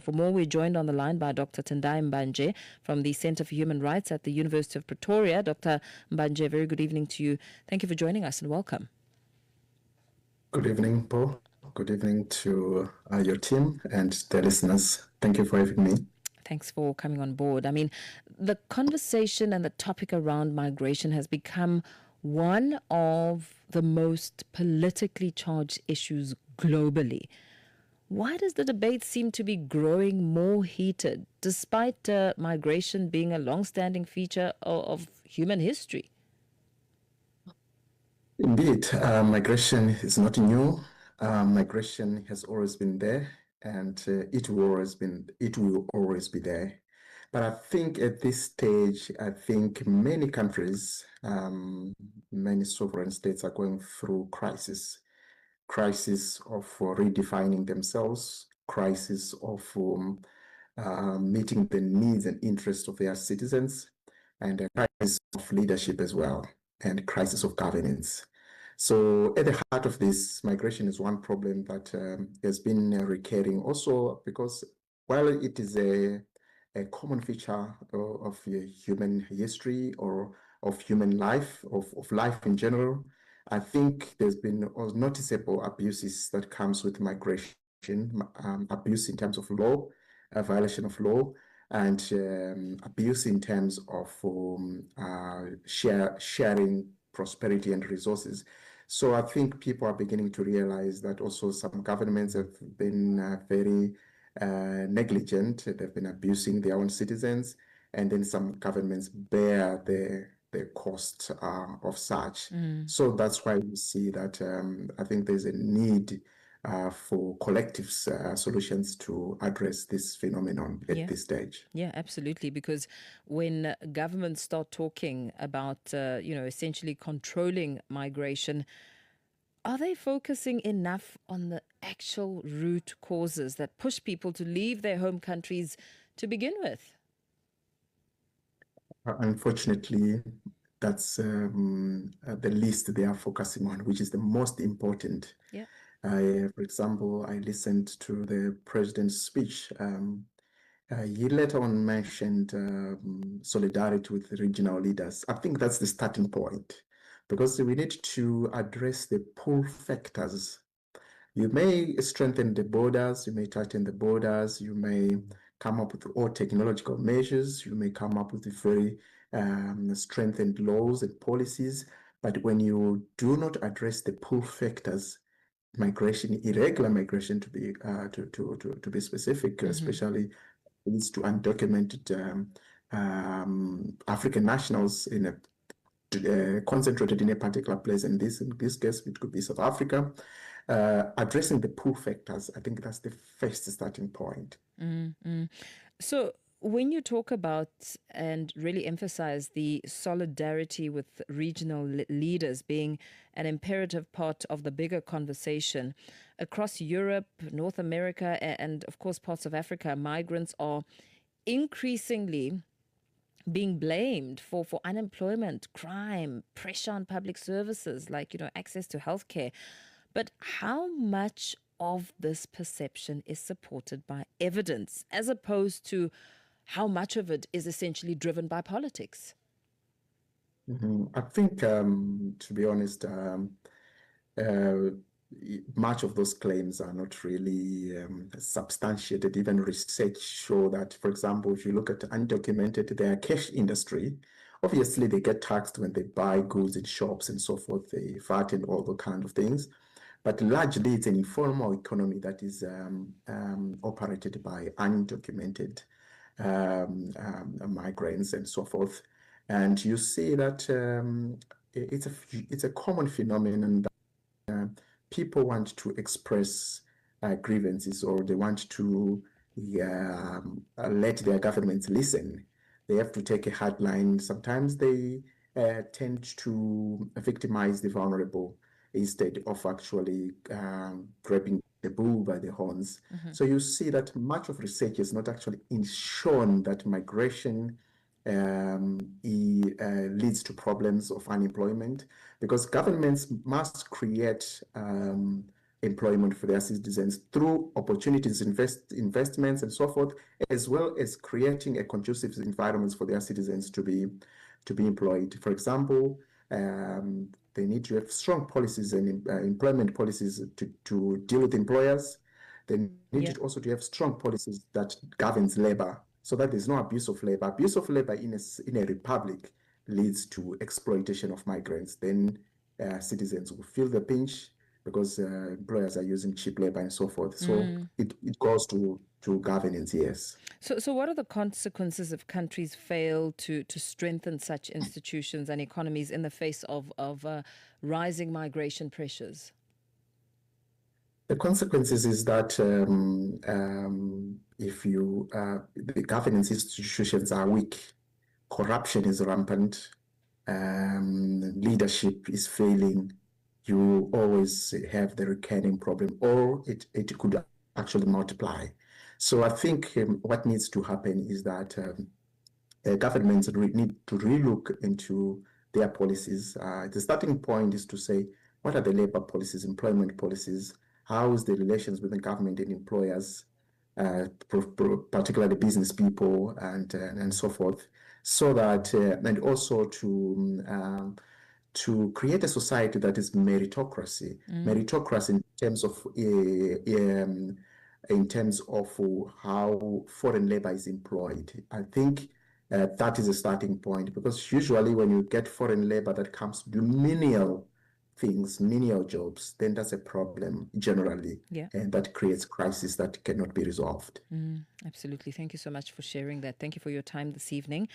For more, we're joined on the line by Dr Tendai Mbanje from the Centre for Human Rights at the University of Pretoria. Dr Mbanje, very good evening to you. Thank you for joining us and welcome. Good evening, Paul. Good evening to your team and the listeners. Thank you for having me. Thanks for coming on board. I mean, the conversation and the topic around migration has become one of the most politically charged issues globally. Why does the debate seem to be growing more heated, despite migration being a long-standing feature of human history? Indeed, migration is not new. Migration has always been there, and it will always be there. But I think at this stage, I think many countries, many sovereign states are going through crisis of redefining themselves, crisis of meeting the needs and interests of their citizens, and a crisis of leadership as well, and crisis of governance. So at the heart of this, migration is one problem that has been recurring also because while it is a common feature of human history or of human life, of life in general, I think there's been noticeable abuses that comes with migration, abuse in terms of law, violation of law, and abuse in terms of sharing prosperity and resources. So I think people are beginning to realize that also some governments have been very negligent. They've been abusing their own citizens, and then some governments bear the cost of such. So that's why we see that I think there's a need for collective solutions to address this phenomenon at this stage. Yeah, absolutely. Because when governments start talking about, essentially controlling migration, are they focusing enough on the actual root causes that push people to leave their home countries to begin with? Unfortunately, that's the least they are focusing on, which is the most important. Yeah. For example, I listened to the president's speech. He later on mentioned solidarity with regional leaders. I think that's the starting point because we need to address the pull factors. You may strengthen the borders, you may tighten the borders, you may come up with all technological measures, you may come up with very strengthened laws and policies, but when you do not address the pull factors, migration, irregular migration to be specific, especially leads to undocumented African nationals in a concentrated in a particular place. And in this case, it could be South Africa. Addressing the pull factors, I think that's the first starting point. So when you talk about and really emphasize the solidarity with regional leaders being an imperative part of the bigger conversation, across Europe, North America, and of course parts of Africa, migrants are increasingly being blamed for unemployment, crime, pressure on public services like, access to healthcare. But how much of this perception is supported by evidence as opposed to how much of it is essentially driven by politics? I think, to be honest, much of those claims are not really substantiated. Even research show that, for example, if you look at undocumented, their cash industry, obviously they get taxed when they buy goods in shops and so forth, they VAT and all those kind of things. But largely it's an informal economy that is operated by undocumented migrants and so forth. And you see that it's a common phenomenon that people want to express grievances, or they want to let their governments listen. They have to take a hard line. Sometimes they tend to victimize the vulnerable instead of actually grabbing the bull by the horns. So you see that much of research is not actually shown that migration leads to problems of unemployment, because governments must create employment for their citizens through opportunities, investments, and so forth, as well as creating a conducive environment for their citizens to be employed. For example, they need to have strong policies and employment policies to deal with employers. They need also to have strong policies that governs labor, so that there's no abuse of labor. Abuse of labor in a republic leads to exploitation of migrants. Then citizens will feel the pinch because employers are using cheap labor and so forth. So it goes to governance, yes. So what are the consequences if countries fail to strengthen such institutions and economies in the face of rising migration pressures? The consequences is that if the governance institutions are weak, corruption is rampant, leadership is failing, you always have the recurring problem, or it could actually multiply. So I think what needs to happen is that governments need to relook into their policies. The starting point is to say, what are the labor policies, employment policies? How is the relations between government and employers, particularly business people and so forth, so that and also to create a society that is meritocracy. Meritocracy in terms of how foreign labor is employed. I think that is a starting point, because usually when you get foreign labor that comes to do menial things, menial jobs, then that's a problem generally. And that creates crisis that cannot be resolved. Absolutely. Thank you so much for sharing that. Thank you for your time this evening.